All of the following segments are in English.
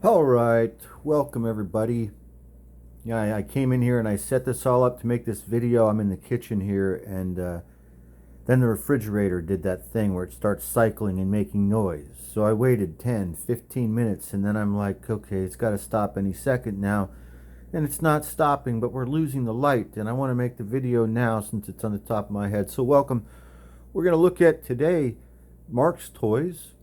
All right, welcome everybody. Yeah, I came in here and I set this all up to make this video. I'm in the kitchen here, and then the refrigerator did that thing where it starts cycling and making noise. So I waited 10, 15 minutes, and then I'm like, okay, it's got to stop any second now. And it's not stopping, but we're losing the light, and I want to make the video now since it's on the top of my head. So welcome. We're going to look at today Marx Toys,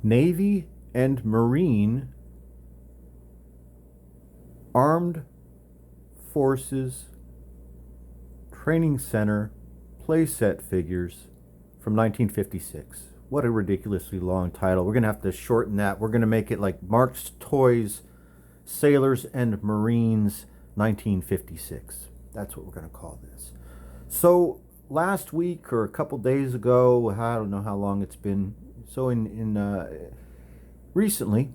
Navy and Marine Armed Forces Training Center playset figures from 1956. What a ridiculously long title. We're going to have to shorten that. We're going to make it like Marx Toys Sailors and Marines 1956. That's what we're going to call this. So last week or a couple days ago, I don't know how long it's been. So recently,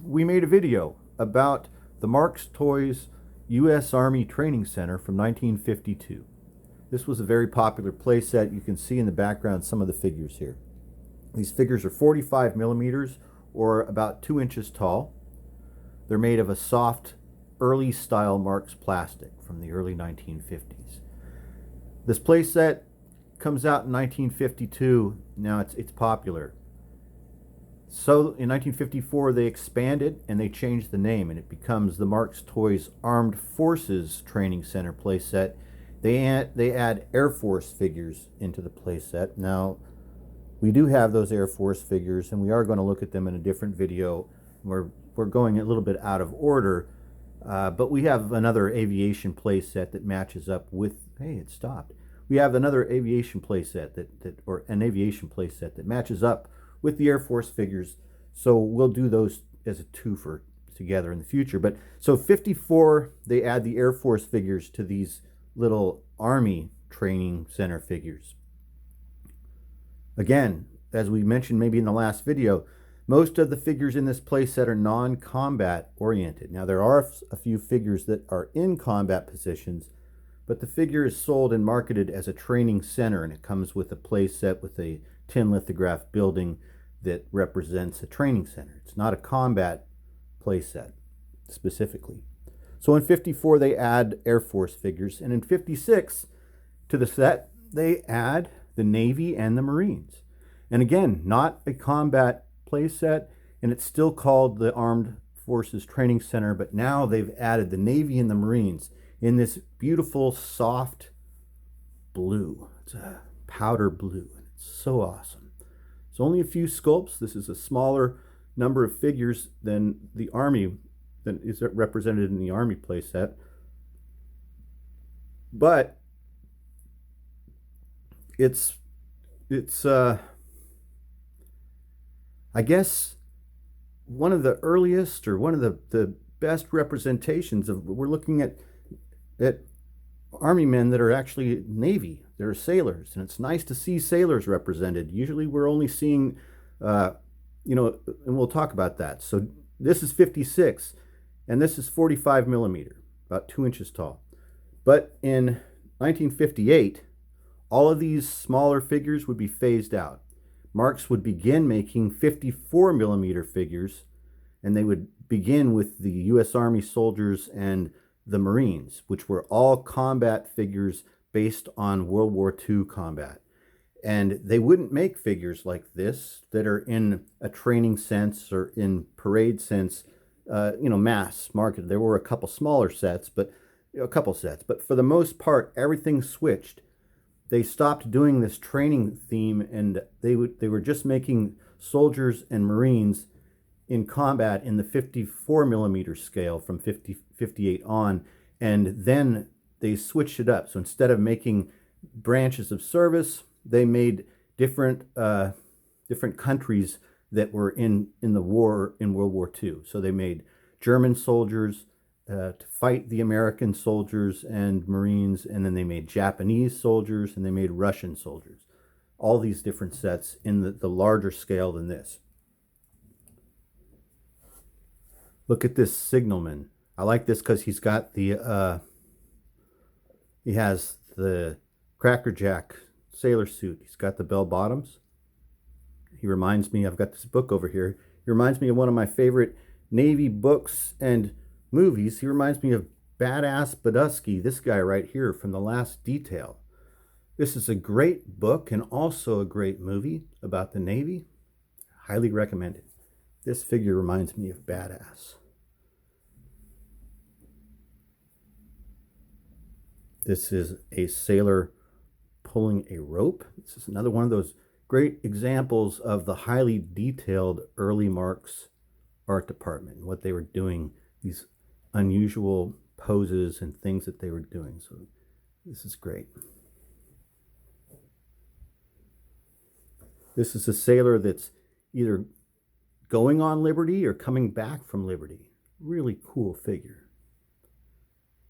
we made a video about the Marx Toys U.S. Army Training Center from 1952. This was a very popular playset. You can see in the background some of the figures here. These figures are 45 millimeters or about 2 inches tall. They're made of a soft, early style Marx plastic from the early 1950s. This playset comes out in 1952. Now it's popular. So in 1954 they expanded and they changed the name, and it becomes the Marx Toys Armed Forces Training Center playset. They add Air Force figures into the playset. Now we do have those Air Force figures, and we are going to look at them in a different video. We're going a little bit out of order, but we have another aviation playset that matches up with. Hey, it stopped. We have another aviation playset or an aviation playset that matches up with the Air Force figures. So we'll do those as a twofer together in the future. But so 54, they add the Air Force figures to these little Army Training Center figures. Again, as we mentioned maybe in the last video, most of the figures in this playset are non-combat oriented. Now there are a few figures that are in combat positions, but the figure is sold and marketed as a training center, and it comes with a playset with a tin lithograph building that represents a training center. It's not a combat playset specifically. So in 54 they add Air Force figures, and in 56 to the set they add the Navy and the Marines. And again, not a combat playset, and it's still called the Armed Forces Training Center, but now they've added the Navy and the Marines in this beautiful soft blue. It's a powder blue, and it's so awesome. It's only a few sculpts. This is a smaller number of figures than the Army, that is represented in the Army playset. But it's I guess one of the earliest or one of the best representations of, we're looking at Army men that are actually Navy. They're sailors, and it's nice to see sailors represented. Usually we're only seeing, and we'll talk about that. So this is 56, and this is 45 millimeter, about 2 inches tall. But in 1958, all of these smaller figures would be phased out. Marx would begin making 54 millimeter figures, and they would begin with the U.S. Army soldiers and the Marines, which were all combat figures based on World War II combat. And they wouldn't make figures like this that are in a training sense or in parade sense, mass market. There were a couple smaller sets, but for the most part, everything switched. They stopped doing this training theme, and they were just making soldiers and Marines in combat in the 54 millimeter scale from 58 on, and then they switched it up. So instead of making branches of service, they made different countries that were in the war in World War II. So they made German soldiers to fight the American soldiers and Marines, and then they made Japanese soldiers, and they made Russian soldiers. All these different sets in the larger scale than this. Look at this signalman. I like this because he's got he has the Cracker Jack sailor suit. He's got the bell bottoms. He reminds me, I've got this book over here. He reminds me of one of my favorite Navy books and movies. He reminds me of Badass Badusky, this guy right here from The Last Detail. This is a great book and also a great movie about the Navy. Highly recommended. This figure reminds me of Badass. This is a sailor pulling a rope. This is another one of those great examples of the highly detailed early Marx art department, what they were doing, these unusual poses and things that they were doing. So this is great. This is a sailor that's either going on liberty or coming back from liberty. Really cool figure.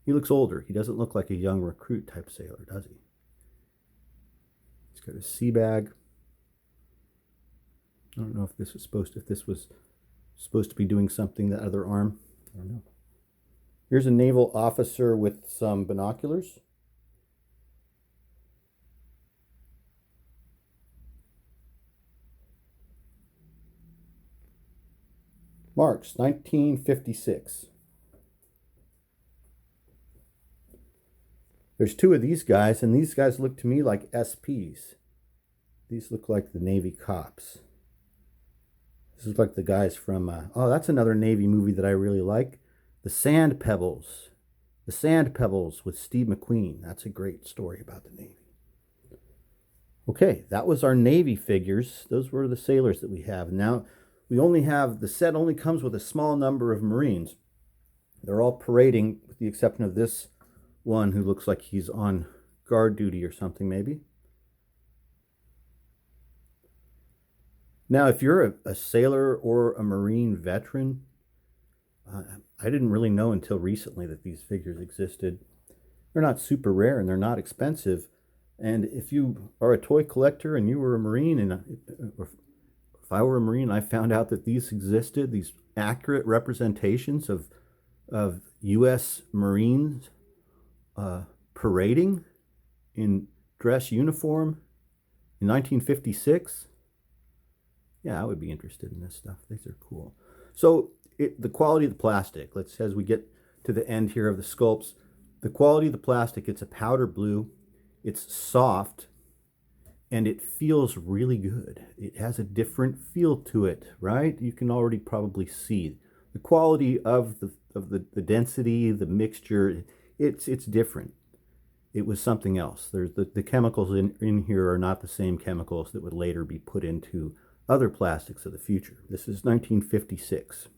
He looks older. He doesn't look like a young recruit type sailor, does he? He's got a sea bag. I don't know if this was supposed to be doing something, that other arm. I don't know. Here's a naval officer with some binoculars. Marx, 1956. There's two of these guys, and these guys look to me like SPs. These look like the Navy cops. This is like the guys from, oh, that's another Navy movie that I really like. The Sand Pebbles. The Sand Pebbles with Steve McQueen. That's a great story about the Navy. Okay, that was our Navy figures. Those were the sailors that we have. Now, the set only comes with a small number of Marines. They're all parading, with the exception of this one who looks like he's on guard duty or something, maybe. Now, if you're a sailor or a Marine veteran, I didn't really know until recently that these figures existed. They're not super rare and they're not expensive. And if you are a toy collector and you were a Marine, and if I were a Marine, I found out that these existed, these accurate representations of U.S. Marines parading in dress uniform in 1956. Yeah, I would be interested in this stuff. These are cool. So the quality of the plastic, as we get to the end here of the sculpts, the quality of the plastic, it's a powder blue, it's soft, and it feels really good. It has a different feel to it, right? You can already probably see the quality of the density, the mixture. It's different. It was something else. There's the chemicals in here are not the same chemicals that would later be put into other plastics of the future. This is 1956.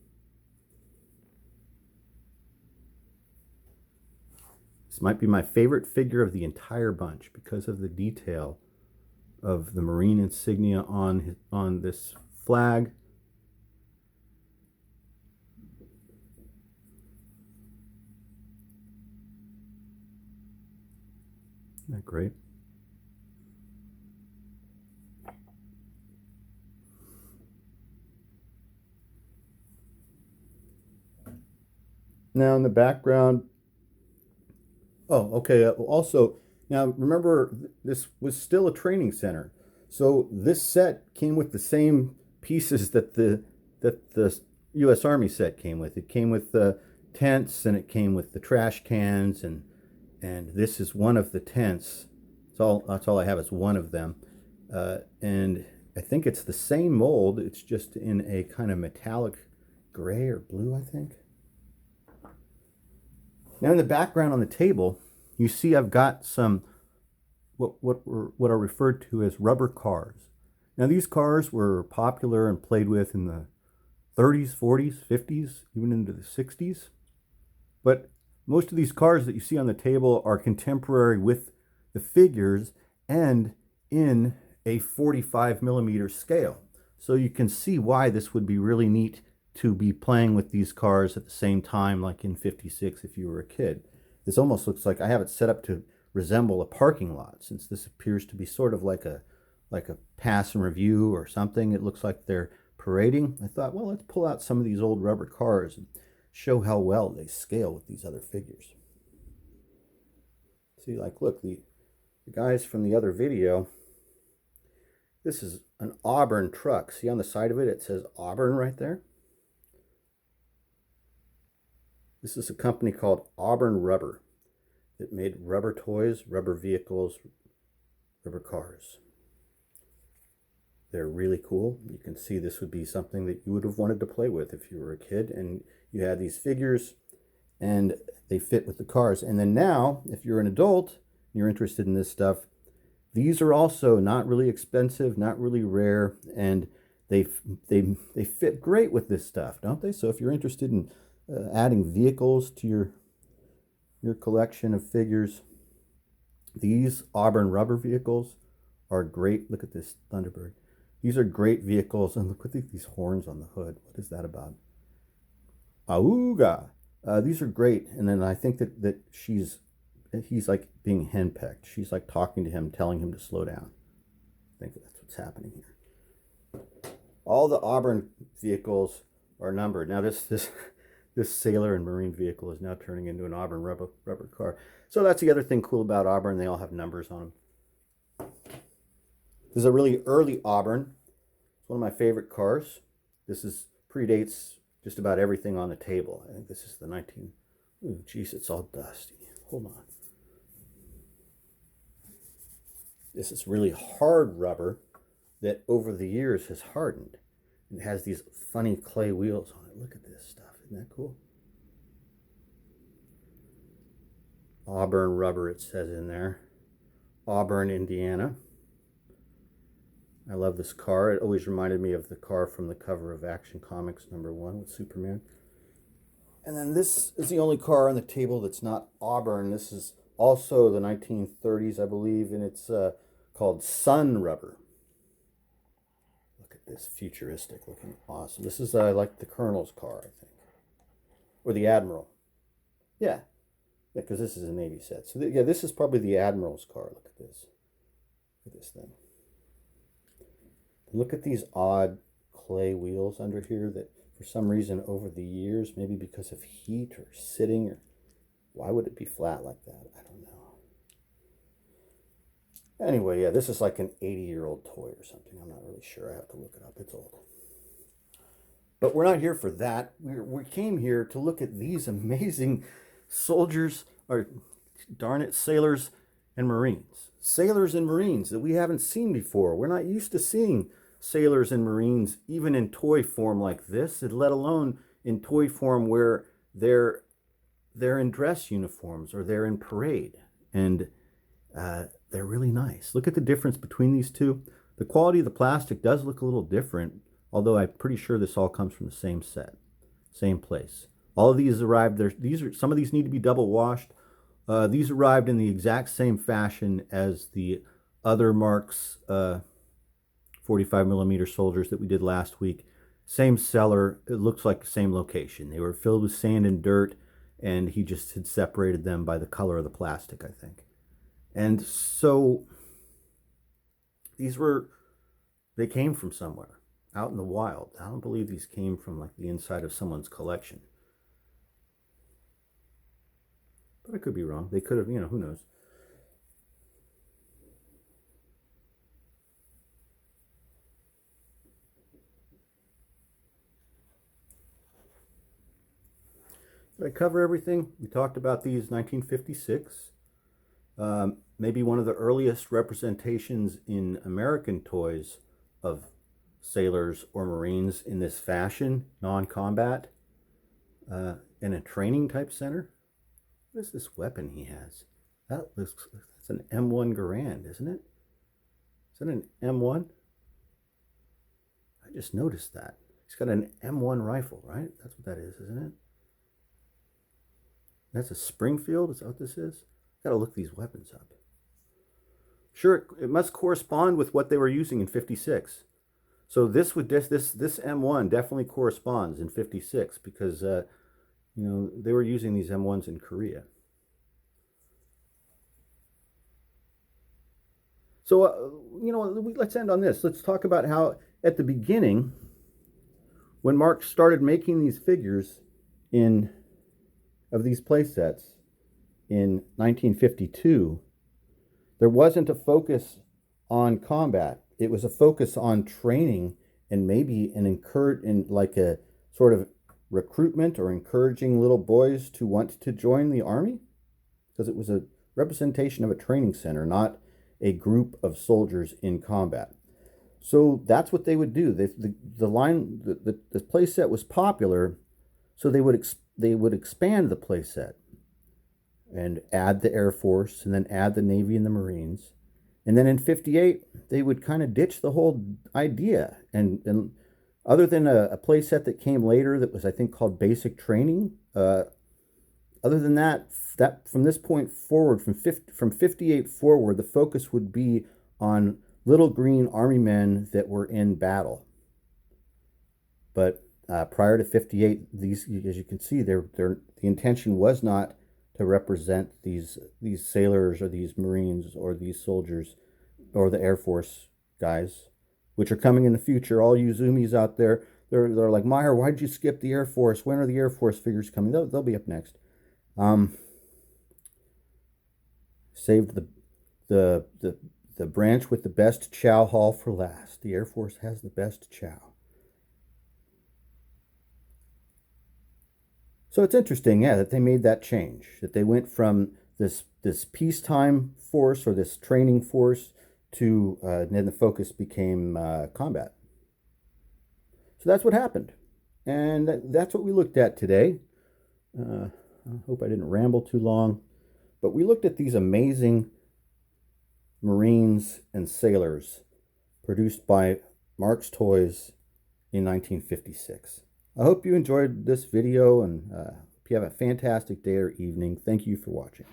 This might be my favorite figure of the entire bunch because of the detail of the Marine insignia on this flag. Isn't that great? Now in the background, oh, okay. Also, now remember, this was still a training center. So this set came with the same pieces that the U.S. Army set came with. It came with the tents and it came with the trash cans, and this is one of the tents. That's all I have is one of them. And I think it's the same mold. It's just in a kind of metallic gray or blue, I think. Now in the background on the table, you see I've got some what are referred to as rubber cars. Now these cars were popular and played with in the 30s, 40s, 50s, even into the 60s. But most of these cars that you see on the table are contemporary with the figures and in a 45 millimeter scale. So you can see why this would be really neat to be playing with these cars at the same time, like in 56 if you were a kid. This almost looks like I have it set up to resemble a parking lot, since this appears to be sort of like a pass and review or something. It looks like they're parading. I thought, well, let's pull out some of these old rubber cars and show how well they scale with these other figures. See, like, look, the guys from the other video, This is an Auburn truck. See on the side of it, it says Auburn right there. This is a company called Auburn Rubber that made rubber toys, rubber vehicles, rubber cars. They're really cool. You can see this would be something that you would have wanted to play with if you were a kid and you had these figures and they fit with the cars. And then now, if you're an adult and you're interested in this stuff, these are also not really expensive, not really rare, and they fit great with this stuff, don't they? So if you're interested in adding vehicles to your collection of figures, these Auburn Rubber vehicles are great. Look at this Thunderbird. These are great vehicles, and look at these horns on the hood. What is that about? Auga! These are great, and then I think that he's like being henpecked. She's like talking to him, telling him to slow down. I think that's what's happening here. All the Auburn vehicles are numbered. Now this sailor and marine vehicle is now turning into an Auburn rubber car. So that's the other thing cool about Auburn. They all have numbers on them. This is a really early Auburn. It's one of my favorite cars. This predates just about everything on the table. I think this is the 19... Ooh, geez, it's all dusty. Hold on. This is really hard rubber that over the years has hardened. It has these funny clay wheels on it. Look at this stuff. Isn't that cool? Auburn Rubber, it says in there. Auburn, Indiana. I love this car. It always reminded me of the car from the cover of Action Comics #1 with Superman. And then this is the only car on the table that's not Auburn. This is also the 1930s, I believe, and it's called Sun Rubber. Look at this, futuristic looking, awesome. This is like the Colonel's car, I think, or the Admiral. Yeah, because this is a Navy set. So yeah, this is probably the Admiral's car. Look at this. Look at this thing. Look at these odd clay wheels under here that for some reason over the years, maybe because of heat or sitting, or why would it be flat like that? I don't know. Anyway, yeah, this is like an 80-year-old toy or something. I'm not really sure. I have to look it up. It's old. But we're not here for that. We came here to look at these amazing soldiers, or darn it, sailors and Marines. Sailors and Marines that we haven't seen before. We're not used to seeing sailors and Marines even in toy form like this, let alone in toy form where they're in dress uniforms or they're in parade. And they're really nice. Look at the difference between these two. The quality of the plastic does look a little different, although I'm pretty sure this all comes from the same set, same place. All of these arrived there. Some of these need to be double washed. These arrived in the exact same fashion as the other Marx 45mm soldiers that we did last week. Same seller. It looks like the same location. They were filled with sand and dirt, and he just had separated them by the color of the plastic, I think. And so they came from somewhere out in the wild. I don't believe these came from like the inside of someone's collection. But I could be wrong. They could have, who knows. Did I cover everything? We talked about these 1956. Maybe one of the earliest representations in American toys of sailors or Marines in this fashion, non-combat, in a training type center. What is this weapon he has? That's an M1 Garand, isn't it? Is that an M1? I just noticed that. He's got an M1 rifle, right? That's what that is, isn't it? That's a Springfield? Is that what this is? Gotta look these weapons up. Sure, it must correspond with what they were using in 56. So this M1 definitely corresponds in 56 because they were using these M1s in Korea. So let's end on this. Let's talk about how at the beginning, when Marx started making these figures of these playsets in 1952, there wasn't a focus on combat. it was a focus on training and maybe like a sort of recruitment or encouraging little boys to want to join the army, because it was a representation of a training center, not a group of soldiers in combat. So that's what they would do. The playset was popular, so they would expand the playset and add the Air Force and then add the Navy and the Marines. And then in 58, they would kind of ditch the whole idea. And other than a playset that came later that was, I think, called Basic Training, other than that, from this point forward, from 58 forward, the focus would be on little green army men that were in battle. But prior to 58, these, as you can see, the intention was not to represent these sailors or these Marines or these soldiers or the Air Force guys, which are coming in the future. All you zoomies out there, they're like, Meyer, why did you skip the Air Force? When are the Air Force figures coming? They'll be up next. Saved the branch with the best chow hall for last. The Air Force has the best chow. So it's interesting, yeah, that they made that change, that they went from this peacetime force or this training force to then the focus became combat. So that's what happened, and that's what we looked at today. I hope I didn't ramble too long, but we looked at these amazing Marines and sailors produced by Marx Toys in 1956. I hope you enjoyed this video, and hope you have a fantastic day or evening. Thank you for watching.